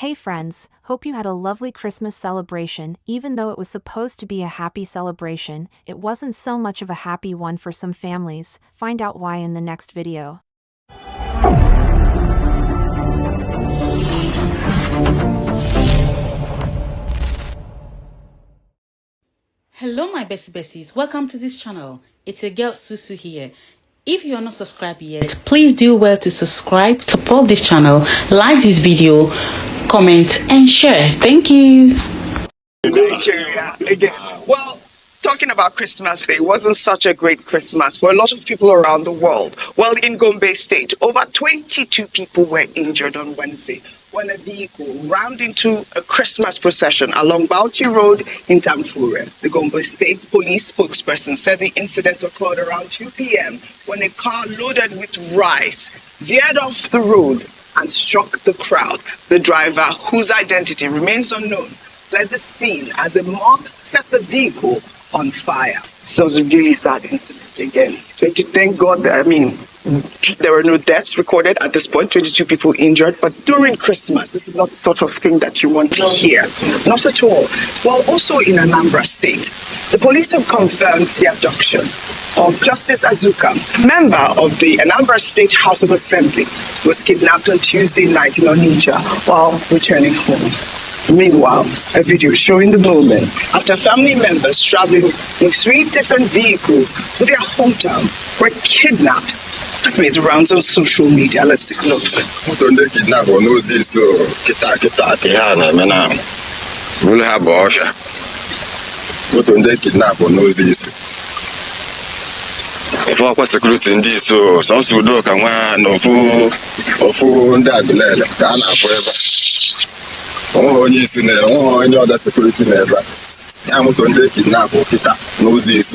Hey friends, hope you had a lovely Christmas celebration. Even though it was supposed to be a happy celebration, it wasn't so much of a happy one for some families. Find out why in the next video. Hello my bessies, welcome to this channel. It's your girl Susu here. If you are not subscribed yet, please do well to subscribe, support this channel, like this video, comment and share. Thank you. Nigeria again. Well, talking about Christmas Day wasn't such a great Christmas for a lot of people around the world. Well, in Gombe State, over 22 people were injured on Wednesday when a vehicle rammed into a Christmas procession along Bauchi Road in Tamfure. The Gombe State police spokesperson said the incident occurred around 2 p.m. when a car loaded with rice veered off the road and struck the crowd. The driver, whose identity remains unknown, fled the scene as a mob set the vehicle on fire. So it was a really sad incident again. Thank God that, there were no deaths recorded at this point, 22 people injured, but during Christmas, this is not the sort of thing that you want to hear. Not at all. Well, also in Anambra State, the police have confirmed the abduction of Justice Azuka, member of the Anambra State House of Assembly, who was kidnapped on Tuesday night in Onitsha while returning home. Meanwhile, a video showing the moment after family members traveling in 3 different vehicles to their hometown were kidnapped made the rounds on social media. Let's take a look. If I was security in this, so some sudo can one of that Ghana forever. Oh, yes, no, any other security never. I'm going to kidnap or kita, no this.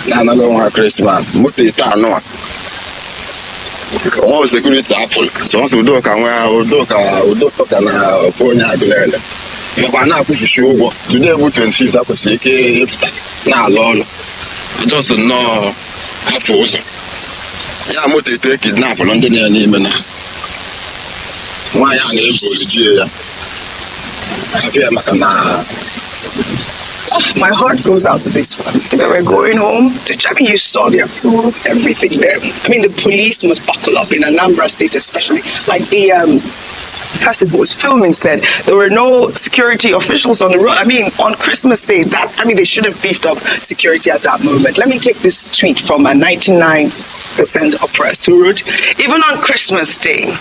Nana don't have Christmas, Mutita no. All security are full. Some sudo can wear Udoka and phone Aguilera. You are not push show. Today, we can see that was now, Lord. I just know how frozen. Yeah, I'm going to take it now for London and even. Why are you Nigeria? My heart goes out to this family. They were going home. You saw their food, everything there. The police must buckle up in Anambra State, especially. Like the person who was filming said, there were no security officials on the road. On Christmas Day, they should have beefed up security at that moment. Let me take this tweet from a 99% oppressed who wrote, even on Christmas Day,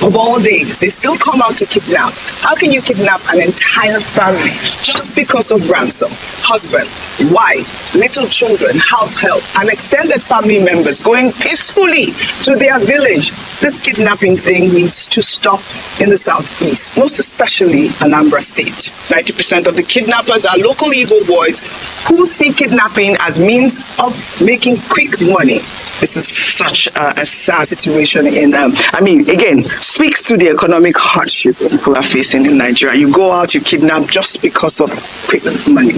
of all days, they still come out to kidnap. How can you kidnap an entire family just because of ransom? Husband, wife, little children, house help, and extended family members going peacefully to their village. This kidnapping thing needs to stop in the southeast, most especially Anambra State. 90% of the kidnappers are local Igbo boys who see kidnapping as means of making quick money. This is such a sad situation again, speaks to the economic hardship people are facing in Nigeria. You go out, you kidnap just because of quick money.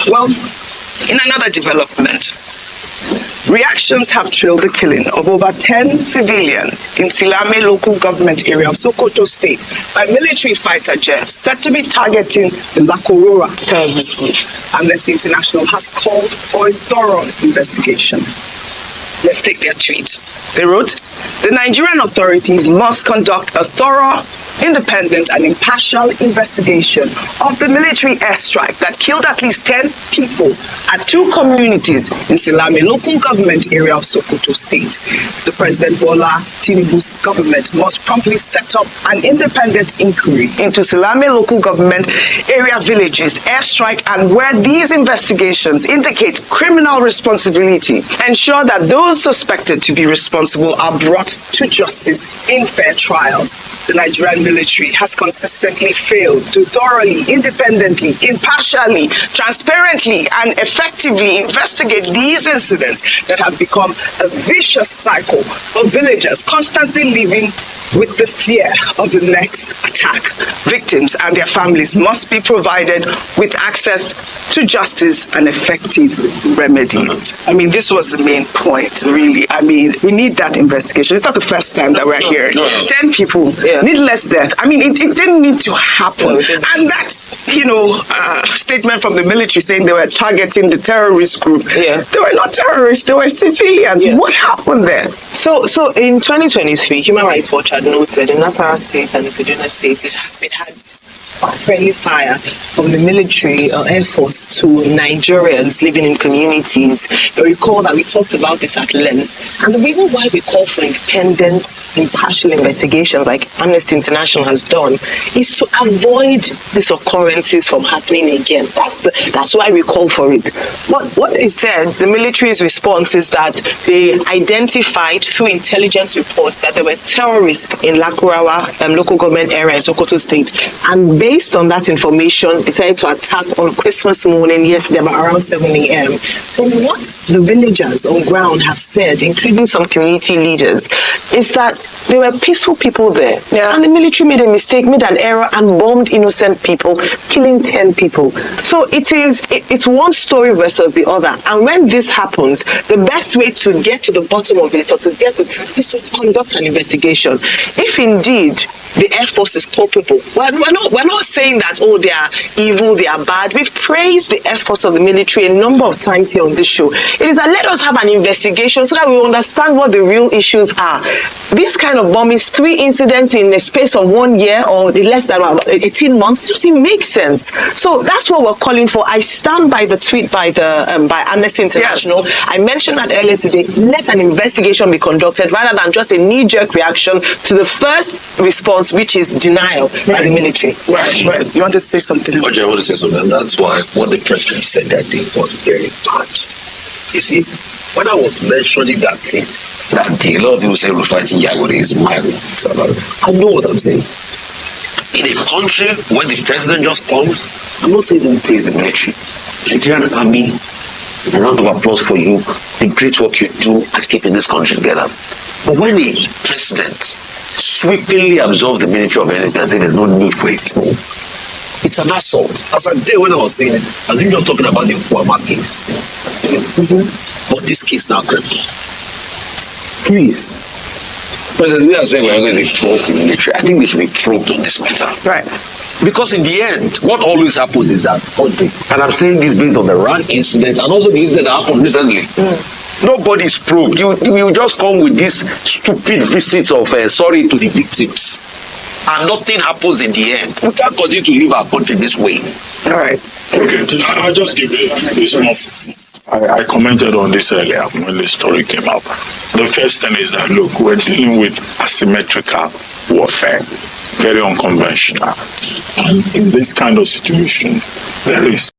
Well, in another development, reactions have trailed the killing of over 10 civilians in Silame local government area of Sokoto State by military fighter jets said to be targeting the Lakorora terrorist group. Amnesty International has called for a thorough investigation. Let's take their tweet. They wrote, the Nigerian authorities must conduct a thorough, independent and impartial investigation of the military airstrike that killed at least 10 people at 2 communities in Silame local government area of Sokoto State. The President Bola Tinubu's government must promptly set up an independent inquiry into Silame local government area villages airstrike, and where these investigations indicate criminal responsibility, ensure that those suspected to be responsible are brought to justice in fair trials. The Nigerian military has consistently failed to thoroughly, independently, impartially, transparently, and effectively investigate these incidents that have become a vicious cycle of villagers constantly living with the fear of the next attack. Victims and their families must be provided with access to justice and effective remedies. This was the main point, really. We need that investigation. It's not the first time that we're here. 10 people, needless death. I mean, it didn't need to happen. And that, statement from the military saying they were targeting the terrorist group. Yeah. They were not terrorists, they were civilians. Yeah. What happened there? So in 2023, Human Rights Watch had noted in Nasarawa State and the Kaduna State, it had friendly fire from the military or Air Force to Nigerians living in communities. You recall that we talked about this at length. And the reason why we call for independent, impartial investigations like Amnesty International has done is to avoid these occurrences from happening again. That's why we call for it. But what they said, the military's response is that they identified through intelligence reports that there were terrorists in Lakurawa local government area in Sokoto State. And based on that information, decided to attack on Christmas morning, yesterday, about around 7 a.m. From what the villagers on ground have said, including some community leaders, is that there were peaceful people there. Yeah. And the military made a mistake, made an error, and bombed innocent people, killing 10 people. So it's one story versus the other. And when this happens, the best way to get to the bottom of it or to get the truth is to conduct an investigation. If indeed the Air Force is culpable, we're not saying that, they are evil, they are bad. We've praised the efforts of the military a number of times here on this show. It is that let us have an investigation so that we understand what the real issues are. This kind of bombings, 3 incidents in the space of 1 year or less than 18 months, doesn't make sense. So that's what we're calling for. I stand by the tweet by Amnesty International. Yes. I mentioned that earlier today. Let an investigation be conducted rather than just a knee-jerk reaction to the first response, which is denial by the military. Right. You want to say something? Okay, I want to say something. That's why what the president said that day was very bad. You see, when I was mentioning that thing, that day, a lot of people say we're fighting Yagore is mild. I know what I'm saying. In a country where the president just comes, I'm not saying don't praise the military. Nigerian army, a round of applause for you, the great work you do at keeping this country together. But when a president sweepingly absorbs the military of anything and says there's no need for it, it's an assault. As I did when I was saying it, I was just talking about the Fuama case. But this case now, please. But as we are saying, we're going to probe the military. I think they should be probed on this matter. Right. Because in the end, what always happens is that, and I'm saying this based on the RAN incident and also the incident that happened recently. Nobody is probed. You just come with this stupid visit of sorry to the victims. And nothing happens in the end. We can't continue to live our country this way. All right. Okay, I'll just give you this one. I commented on this earlier when the story came up. The first thing is that, look, we're dealing with asymmetrical warfare, very unconventional. And in this kind of situation, there is